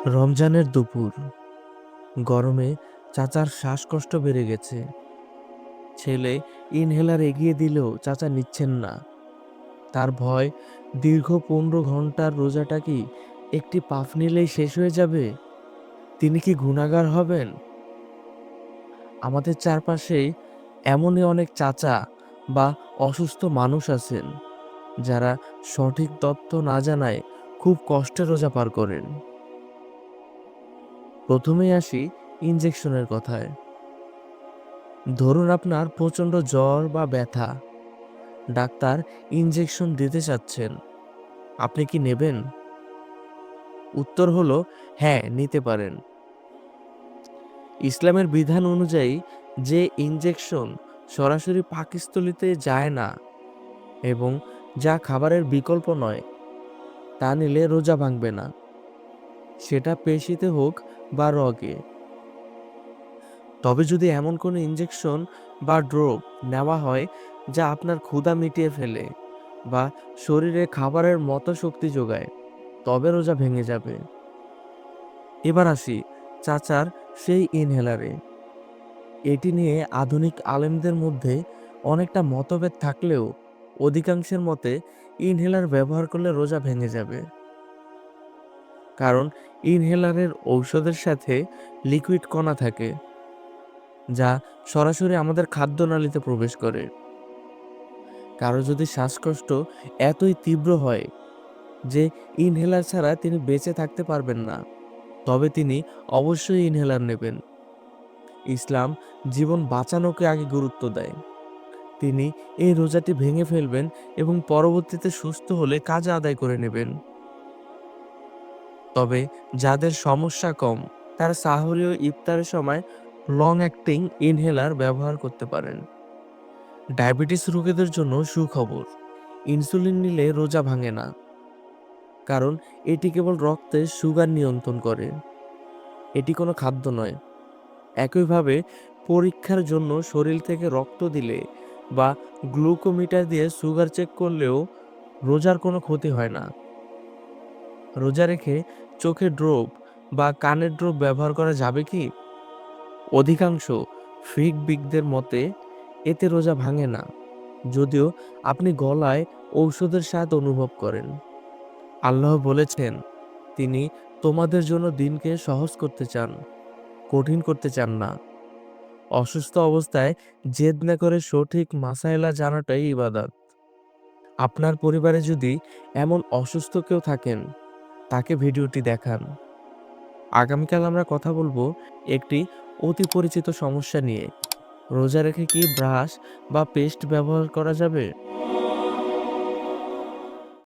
রমজানের দুপুর। গরমে চাচার শ্বাসকষ্ট বেড়ে গেছে। ছেলে ইনহেলার এগিয়ে দিলেও চাচা নিচ্ছেন না। তার ভয়, দীর্ঘ ১৫ ঘন্টার রোজাটা কি একটি পাফ নিলেই শেষ হয়ে যাবে? তিনি কি গুনাহগার হবেন? আমাদের চারপাশেই এমনই অনেক চাচা বা অসুস্থ মানুষ আছেন, যারা সঠিক তথ্য না জানায় খুব কষ্টে রোজা পার করেন। প্রথমেই আসি ইনজেকশনের কথায়। ধরুন আপনার প্রচণ্ড জ্বর বা ব্যথা, ডাক্তার ইনজেকশন দিতে চাচ্ছেন, আপনি কি নেবেন? উত্তর হলো হ্যাঁ, নিতে পারেন। ইসলামের বিধান অনুযায়ী যে ইনজেকশন সরাসরি পাকস্থলীতে যায় না এবং যা খাবারের বিকল্প নয়, তা নিলে রোজা ভাঙবে না, সেটা পেশিতে হোক বা রগে। তবে যদি এমন কোনো ইনজেকশন বা ড্রপ নেওয়া হয় যা আপনার ক্ষুধা মিটিয়ে ফেলে বা শরীরে খাবারের মতো শক্তি যোগায়, তবে রোজা ভেঙে যাবে। এবার আসি চাচার সেই ইনহেলারে। এটি নিয়ে আধুনিক আলেমদের মধ্যে অনেকটা মতভেদ থাকলেও অধিকাংশের মতে ইনহেলার ব্যবহার করলে রোজা ভেঙে যাবে। কারণ ইনহেলারের ঔষধের সাথে লিকুইড কণা থাকে, যা সরাসরি আমাদের খাদ্যনালীতে প্রবেশ করে। কারো যদি শ্বাসকষ্ট এতই তীব্র হয় যে ইনহেলার ছাড়া তিনি বেঁচে থাকতে পারবেন না, তবে তিনি অবশ্যই ইনহেলার নেবেন। ইসলাম জীবন বাঁচানোকে আগে গুরুত্ব দেয়। তিনি এই রোজাটি ভেঙে ফেলবেন এবং পরবর্তীতে সুস্থ হলে কাজা আদায় করে নেবেন। তবে যাদের সমস্যা কম, তারা সাহরি ও ইফতারের সময় লং অ্যাক্টিং ইনহেলার ব্যবহার করতে পারেন। ডায়াবেটিস রোগীদের জন্য সুখবর, ইনসুলিন নিলে রোজা ভাঙে না, কারণ এটি কেবল রক্তে সুগার নিয়ন্ত্রণ করে, এটি কোনো খাদ্য নয়। একইভাবে পরীক্ষার জন্য শরীর থেকে রক্ত দিলে বা গ্লুকোমিটার দিয়ে সুগার চেক করলেও রোজার কোনো ক্ষতি হয় না। রোজা রেখে চোখে ড্রপ বা কানের ড্রপ ব্যবহার করা যাবে কি? অধিকাংশ ফিকবিগদের মতে এতে রোজা ভাঙে না, যদিও আপনি গলায় ঔষধের স্বাদ অনুভব করেন। আল্লাহ বলেছেন, তিনি তোমাদের জন্য দিনকে সহজ করতে চান, কঠিন করতে চান না। অসুস্থ অবস্থায় জেদ না করে সঠিক মাসাইলা জানাটাই ইবাদত। আপনার পরিবারে যদি এমন অসুস্থ কেউ থাকেন, তাকে ভিডিওটি দেখান। আগামীকাল আমরা কথা বলবো একটি অতি পরিচিত সমস্যা নিয়ে। রোজা রেখে কি ব্রাশ বা পেস্ট ব্যবহার করা যাবে?